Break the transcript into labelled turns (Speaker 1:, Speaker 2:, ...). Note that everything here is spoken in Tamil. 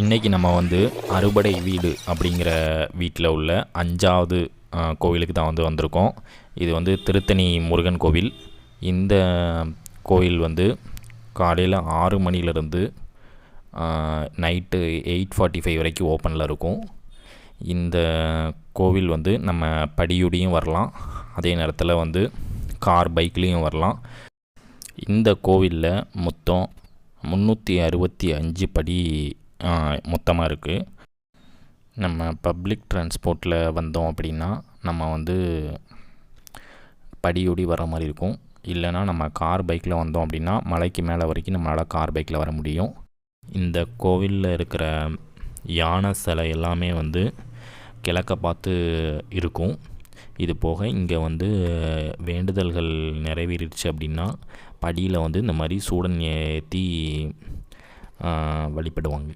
Speaker 1: இன்றைக்கி நம்ம வந்து அறுபடை வீடு அப்படிங்கிற வீட்டில் உள்ள 5வது கோவிலுக்கு தான் வந்திருக்கோம். இது வந்து திருத்தணி முருகன் கோவில். இந்த கோவில் வந்து காலையில் 6 மணிலேருந்து நைட்டு 8:45 வரைக்கும் ஓப்பனில் இருக்கும். இந்த கோவில் வந்து நம்ம படியுடியும் வரலாம், அதே நேரத்தில் வந்து கார் பைக்லேயும் வரலாம். இந்த கோவிலில் மொத்தம் 365 படி மொத்தமாக இருக்குது. நம்ம பப்ளிக் டிரான்ஸ்போர்ட்டில் வந்தோம் அப்படின்னா நம்ம வந்து படியோடி வர மாதிரி இருக்கும். இல்லைனா நம்ம கார் பைக்கில் வந்தோம் அப்படின்னா மலைக்கு மேலே வரைக்கும் நம்மளால் கார் பைக்கில் வர முடியும். இந்த கோவிலில் இருக்கிற யானை சிலை எல்லாமே வந்து கிழக்க பார்த்து இருக்கும். இது போக இங்கே வந்து வேண்டுதல்கள் நிறைவேறிடுச்சு அப்படின்னா படியில் வந்து இந்த மாதிரி சூடன் ஏற்றி வழிபடுவாங்க.